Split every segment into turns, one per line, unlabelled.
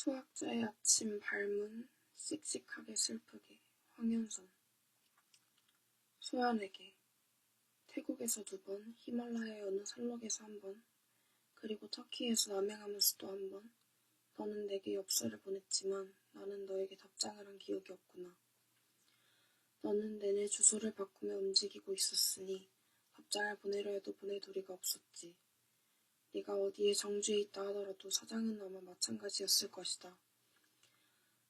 수학자의 아침 발문 씩씩하게 슬프게 황현선. 소연에게 태국에서 2번, 히말라야의 어느 산록에서 1번, 그리고 터키에서 남행하면서 또 1번, 너는 내게 엽서를 보냈지만 나는 너에게 답장을 한 기억이 없구나. 너는 내내 주소를 바꾸며 움직이고 있었으니 답장을 보내려 해도 보낼 도리가 없었지. 네가 어디에 정주에 있다 하더라도 사장은 아마 마찬가지였을 것이다.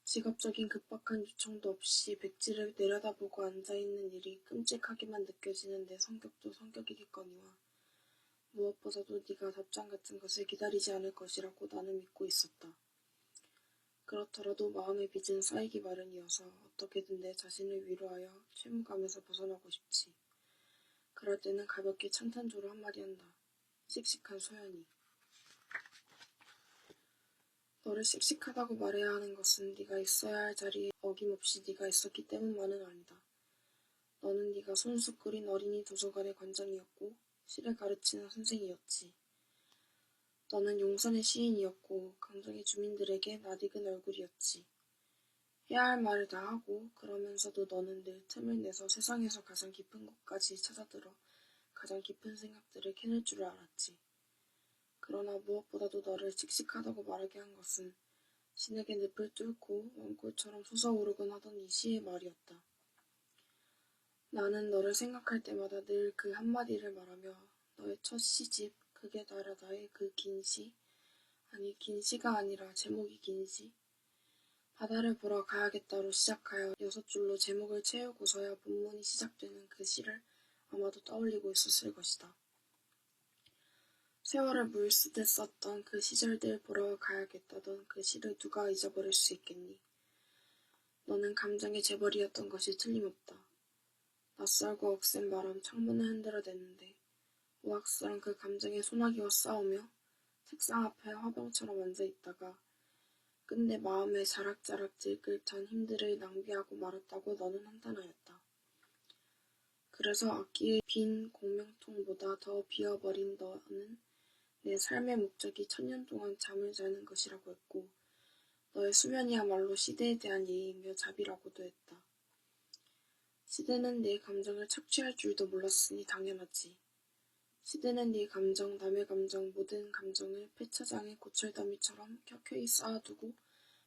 직업적인 급박한 요청도 없이 백지를 내려다보고 앉아있는 일이 끔찍하게만 느껴지는 내 성격도 성격이겠거니와 무엇보다도 네가 답장 같은 것을 기다리지 않을 것이라고 나는 믿고 있었다. 그렇더라도 마음의 빚은 쌓이기 마련이어서 어떻게든 내 자신을 위로하여 최무감에서 벗어나고 싶지. 그럴 때는 가볍게 찬탄조로 한마디 한다. 씩씩한 소연이. 너를 씩씩하다고 말해야 하는 것은 네가 있어야 할 자리에 어김없이 네가 있었기 때문만은 아니다. 너는 네가 손수 끓인 어린이 도서관의 관장이었고 시를 가르치는 선생이었지. 너는 용산의 시인이었고 강정의 주민들에게 낯익은 얼굴이었지. 해야 할 말을 다 하고 그러면서도 너는 늘 틈을 내서 세상에서 가장 깊은 곳까지 찾아들어 가장 깊은 생각들을 캐낼 줄을 알았지. 그러나 무엇보다도 너를 씩씩하다고 말하게 한 것은 신에게 늪을 뚫고 원골처럼 솟아오르곤 하던 이 시의 말이었다. 나는 너를 생각할 때마다 늘 그 한마디를 말하며 너의 첫 시집, 그게 나의 그 긴 시, 아니 긴 시가 아니라 제목이 긴 시, 바다를 보러 가야겠다로 시작하여 6줄로 제목을 채우고서야 본문이 시작되는 그 시를 아마도 떠올리고 있었을 것이다. 세월을 물쓰듯 썼던 그 시절들 보러 가야겠다던 그 시를 누가 잊어버릴 수 있겠니? 너는 감정의 재벌이었던 것이 틀림없다. 낯설고 억센 바람 창문을 흔들어댔는데 우악스런 그 감정의 소나기와 싸우며 책상 앞에 화병처럼 앉아있다가 끝내 마음에 자락자락 들끓 찬 힘들을 낭비하고 말았다고 너는 한탄하였다. 그래서 악기의 빈 공명통보다 더 비어버린 너는 내 삶의 목적이 1000년 동안 잠을 자는 것이라고 했고 너의 수면이야말로 시대에 대한 예의이며 자비라고도 했다. 시대는 네 감정을 착취할 줄도 몰랐으니 당연하지. 시대는 네 감정, 남의 감정, 모든 감정을 폐차장에 고철더미처럼 켜켜이 쌓아두고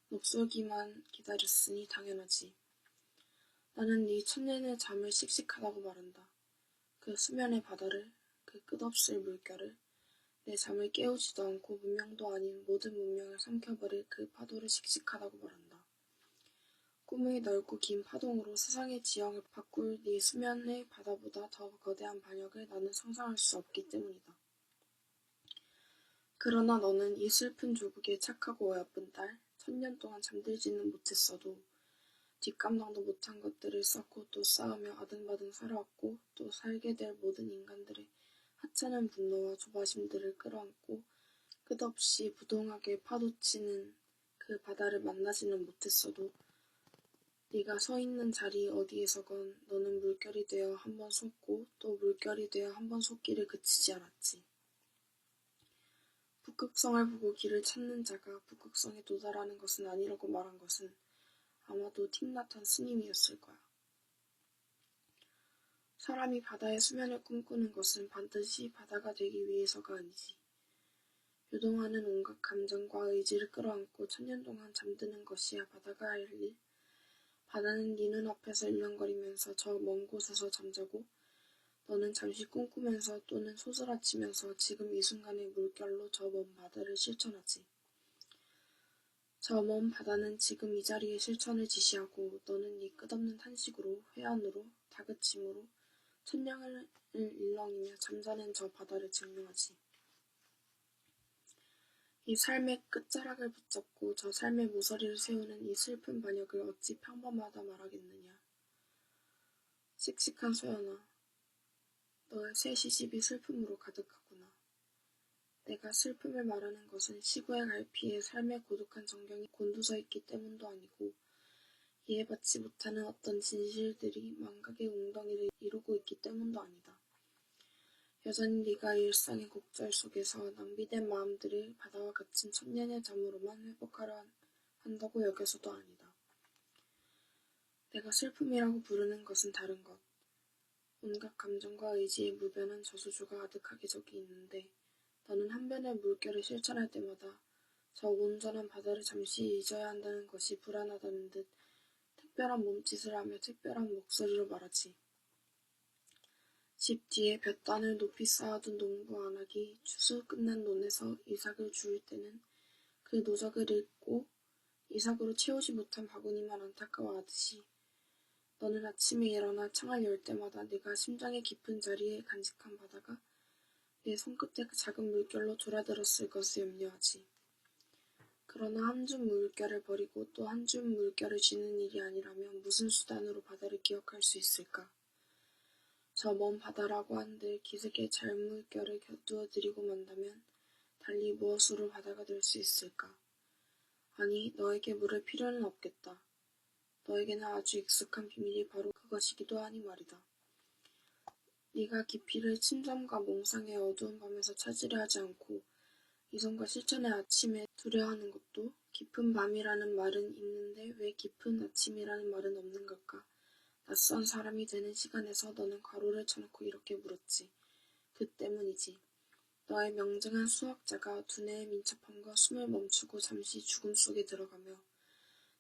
녹슬기만 기다렸으니 당연하지. 나는 네 천년의 잠을 씩씩하다고 말한다. 그 수면의 바다를, 그 끝없을 물결을, 내 잠을 깨우지도 않고 문명도 아닌 모든 문명을 삼켜버릴 그 파도를 씩씩하다고 말한다. 꿈의 넓고 긴 파동으로 세상의 지형을 바꿀 네 수면의 바다보다 더 거대한 반역을 나는 상상할 수 없기 때문이다. 그러나 너는 이 슬픈 조국의 착하고 어여쁜 딸, 1000년 동안 잠들지는 못했어도 뒷감당도 못한 것들을 쌓고 또 쌓으며 아등바등 살아왔고 또 살게 될 모든 인간들의 하찮은 분노와 조바심들을 끌어안고 끝없이 부동하게 파도치는 그 바다를 만나지는 못했어도 네가 서 있는 자리 어디에서건 너는 물결이 되어 한 번 솟고 또 물결이 되어 한 번 솟기를 그치지 않았지. 북극성을 보고 길을 찾는 자가 북극성에 도달하는 것은 아니라고 말한 것은 아마도 틱나탄 스님이었을 거야. 사람이 바다의 수면을 꿈꾸는 것은 반드시 바다가 되기 위해서가 아니지. 요동하는 온갖 감정과 의지를 끌어안고 1000년 동안 잠드는 것이야 바다가 할 일. 바다는 네 눈앞에서 일렁거리면서 저 먼 곳에서 잠자고 너는 잠시 꿈꾸면서 또는 소스라치면서 지금 이 순간의 물결로 저 먼 바다를 실천하지. 저 먼 바다는 지금 이 자리에 실천을 지시하고 너는 이 끝없는 탄식으로 회한으로 다그침으로 천냥을 일렁이며 잠자는 저 바다를 증명하지. 이 삶의 끝자락을 붙잡고 저 삶의 모서리를 세우는 이 슬픈 반역을 어찌 평범하다 말하겠느냐. 씩씩한 소연아, 너의 새 시집이 슬픔으로 가득하구나. 내가 슬픔을 말하는 것은 시구의 갈피에 삶의 고독한 정경이 곤두서 있기 때문도 아니고 이해받지 못하는 어떤 진실들이 망각의 웅덩이를 이루고 있기 때문도 아니다. 여전히 네가 일상의 곡절 속에서 낭비된 마음들을 바다와 같은 천년의 잠으로만 회복하려 한다고 여겨서도 아니다. 내가 슬픔이라고 부르는 것은 다른 것. 온갖 감정과 의지의 무변한 저수조가 아득하게 저기 있는데 너는 한 변의 물결을 실천할 때마다 저 온전한 바다를 잠시 잊어야 한다는 것이 불안하다는 듯 특별한 몸짓을 하며 특별한 목소리로 말하지. 집 뒤에 몇 단을 높이 쌓아둔 농부 안악이 추수 끝난 논에서 이삭을 주울 때는 그 노적을 읽고 이삭으로 채우지 못한 바구니만 안타까워하듯이 너는 아침에 일어나 창을 열 때마다 네가 심장의 깊은 자리에 간직한 바다가 내 손끝에 그 작은 물결로 졸아들었을 것을 염려하지. 그러나 한 줌 물결을 버리고 또 한 줌 물결을 쥐는 일이 아니라면 무슨 수단으로 바다를 기억할 수 있을까? 저 먼 바다라고 한들 기슭에 잘물결을 곁두어드리고 만다면 달리 무엇으로 바다가 될 수 있을까? 아니, 너에게 물을 필요는 없겠다. 너에게는 아주 익숙한 비밀이 바로 그것이기도 하니 말이다. 네가 깊이를 침잠과 몽상의 어두운 밤에서 찾으려 하지 않고 이성과 실천의 아침에 두려워하는 것도 깊은 밤이라는 말은 있는데 왜 깊은 아침이라는 말은 없는 걸까? 낯선 사람이 되는 시간에서 너는 괄호를 쳐놓고 이렇게 물었지. 그 때문이지. 너의 명증한 수학자가 두뇌의 민첩함과 숨을 멈추고 잠시 죽음 속에 들어가며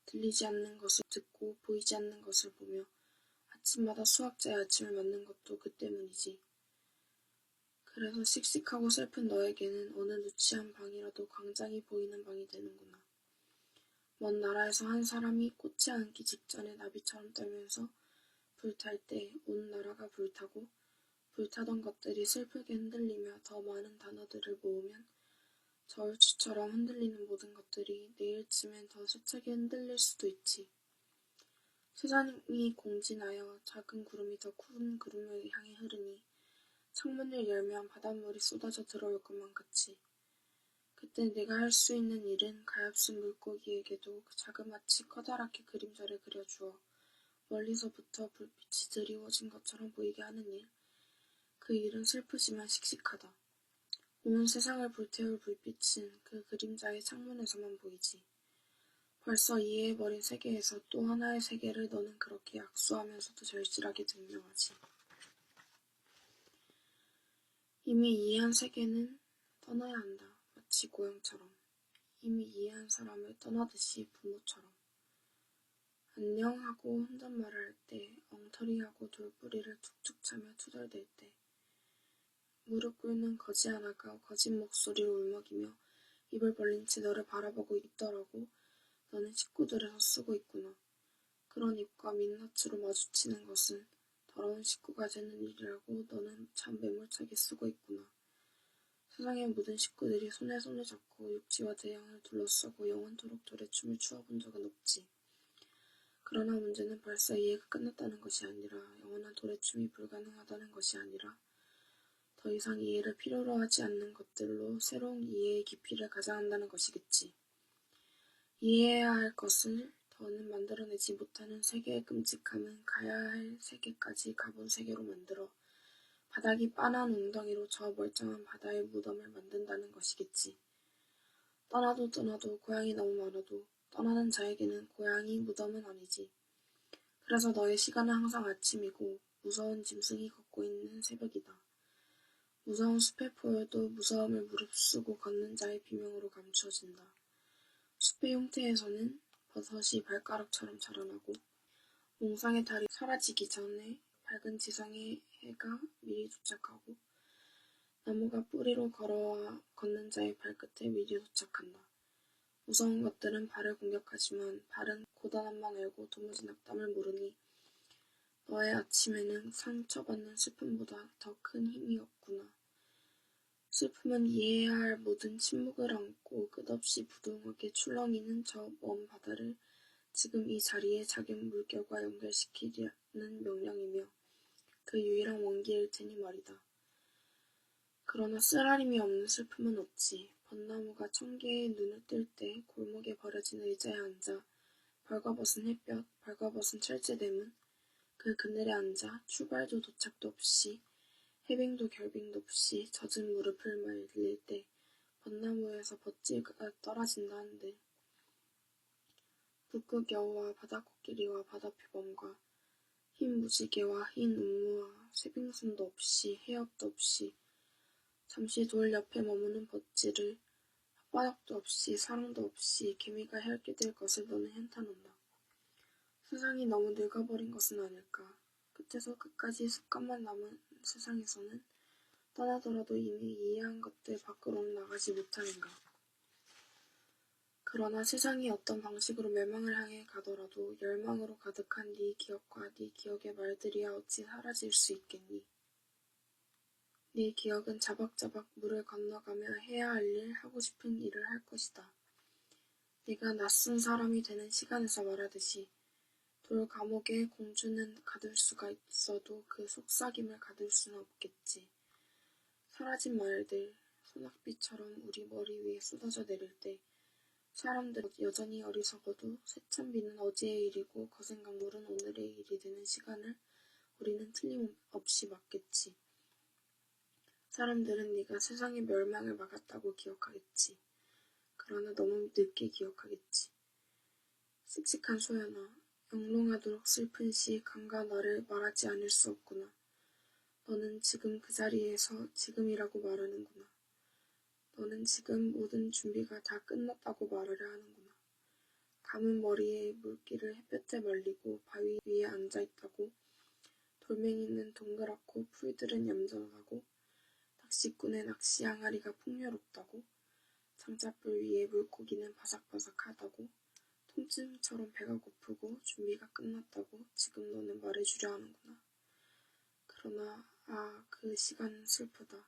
들리지 않는 것을 듣고 보이지 않는 것을 보며 아침마다 수학자의 아침을 맞는 것도 그 때문이지. 그래서 씩씩하고 슬픈 너에게는 어느 누추한 방이라도 광장이 보이는 방이 되는구나. 먼 나라에서 한 사람이 꽃에 앉기 직전에 나비처럼 떨면서 불탈 때 온 나라가 불타고 불타던 것들이 슬프게 흔들리며 더 많은 단어들을 모으면 저울추처럼 흔들리는 모든 것들이 내일쯤엔 더 세차게 흔들릴 수도 있지. 세상이 공진하여 작은 구름이 더 큰 구름을 향해 흐르니 창문을 열면 바닷물이 쏟아져 들어올 것만 같이. 그때 내가 할 수 있는 일은 가엾은 물고기에게도 자그마치 커다랗게 그림자를 그려주어 멀리서부터 불빛이 드리워진 것처럼 보이게 하는 일. 그 일은 슬프지만 씩씩하다. 온 세상을 불태울 불빛은 그 그림자의 창문에서만 보이지. 벌써 이해해버린 세계에서 또 하나의 세계를 너는 그렇게 약소하면서도 절실하게 증명하지. 이미 이해한 세계는 떠나야 한다. 마치 고향처럼. 이미 이해한 사람을 떠나듯이 부모처럼. 안녕 하고 혼잣말을 할 때, 엉터리하고 돌뿌리를 툭툭 차며 투덜댈 때, 무릎 꿇는 거지 하나가 거짓 목소리로 울먹이며 입을 벌린 채 너를 바라보고 있더라고. 너는 식구들에서 쓰고 있구나. 그런 입과 민낯으로 마주치는 것은 더러운 식구가 되는 일이라고 너는 참 매몰차게 쓰고 있구나. 세상에 모든 식구들이 손에 손을 잡고 육지와 대양을 둘러싸고 영원토록 도래춤을 추어본 적은 없지. 그러나 문제는 벌써 이해가 끝났다는 것이 아니라 영원한 도래춤이 불가능하다는 것이 아니라 더 이상 이해를 필요로 하지 않는 것들로 새로운 이해의 깊이를 가져간다는 것이겠지. 이해해야 할 것을 더는 만들어내지 못하는 세계의 끔찍함은 가야 할 세계까지 가본 세계로 만들어 바닥이 빤한 웅덩이로 저 멀쩡한 바다의 무덤을 만든다는 것이겠지. 떠나도 고향이 너무 많아도 떠나는 자에게는 고향이 무덤은 아니지. 그래서 너의 시간은 항상 아침이고 무서운 짐승이 걷고 있는 새벽이다. 무서운 숲의 포효도 무서움을 무릅쓰고 걷는 자의 비명으로 감추어진다. 숲의 흉태에서는 버섯이 발가락처럼 자라나고 몽상의 달이 사라지기 전에 밝은 지성의 해가 미리 도착하고 나무가 뿌리로 걸어와 걷는 자의 발끝에 미리 도착한다. 무서운 것들은 발을 공격하지만 발은 고단함만 알고 도무지 낙담을 모르니 너의 아침에는 상처받는 슬픔보다 더 큰 힘이 없구나. 슬픔은 이해해야 할 모든 침묵을 안고 끝없이 부둥하게 출렁이는 저 먼 바다를 지금 이 자리에 작은 물결과 연결시키려는 명령이며 그 유일한 원기일 테니 말이다. 그러나 쓰라림이 없는 슬픔은 없지. 벚나무가 1000개의 눈을 뜰 때 골목에 버려진 의자에 앉아 벌거벗은 햇볕, 벌거벗은 철제대문, 그 그늘에 앉아 출발도 도착도 없이 해빙도 결빙도 없이 젖은 무릎을 말릴 때 벚나무에서 벚지가 떨어진다 한들 북극 여우와 바다코끼리와 바다표범과 흰 무지개와 흰 운무와 쇠빙선도 없이 해역도 없이 잠시 돌 옆에 머무는 벚지를 혓바닥도 없이 사랑도 없이 개미가 핥게 될 것을 너는 현탄한다. 세상이 너무 늙어버린 것은 아닐까. 끝에서 끝까지 습관만 남은 세상에서는 떠나더라도 이미 이해한 것들 밖으로는 나가지 못하는가. 그러나 세상이 어떤 방식으로 멸망을 향해 가더라도 열망으로 가득한 네 기억과 네 기억의 말들이야 어찌 사라질 수 있겠니. 네 기억은 자박자박 물을 건너가며 해야 할 일, 하고 싶은 일을 할 것이다. 네가 낯선 사람이 되는 시간에서 말하듯이 돌 감옥에 공주는 가둘 수가 있어도 그 속삭임을 가둘 수는 없겠지. 사라진 말들, 소낙비처럼 우리 머리 위에 쏟아져 내릴 때 사람들은 여전히 어리석어도 쇠찬비는 어제의 일이고 거센 강물은 오늘의 일이 되는 시간을 우리는 틀림없이 맞겠지. 사람들은 네가 세상의 멸망을 막았다고 기억하겠지. 그러나 너무 늦게 기억하겠지. 씩씩한 소연아, 영롱하도록 슬픈 시 강과 나를 말하지 않을 수 없구나. 너는 지금 그 자리에서 지금이라고 말하는구나. 너는 지금 모든 준비가 다 끝났다고 말하려 하는구나. 감은 머리에 물기를 햇볕에 말리고 바위 위에 앉아있다고. 돌멩이는 동그랗고 풀들은 얌전하고 낚시꾼의 낚시 항아리가 풍요롭다고. 장작불 위에 물고기는 바삭바삭하다고. 통증처럼 배가 고프고 준비가 끝났다고 지금 너는 말해주려 하는구나. 그러나 그 시간은 슬프다.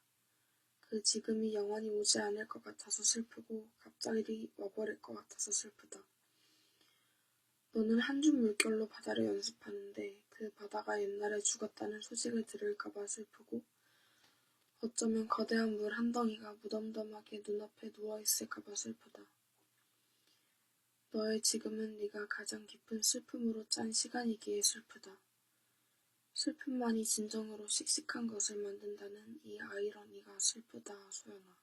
그 지금이 영원히 오지 않을 것 같아서 슬프고 갑자기 와버릴 것 같아서 슬프다. 너는 한 줌 물결로 바다를 연습하는데 그 바다가 옛날에 죽었다는 소식을 들을까봐 슬프고 어쩌면 거대한 물 한 덩이가 무덤덤하게 눈앞에 누워있을까봐 슬프다. 너의 지금은 네가 가장 깊은 슬픔으로 짠 시간이기에 슬프다. 슬픔만이 진정으로 씩씩한 것을 만든다는 이 아이러니가 슬프다, 소연아.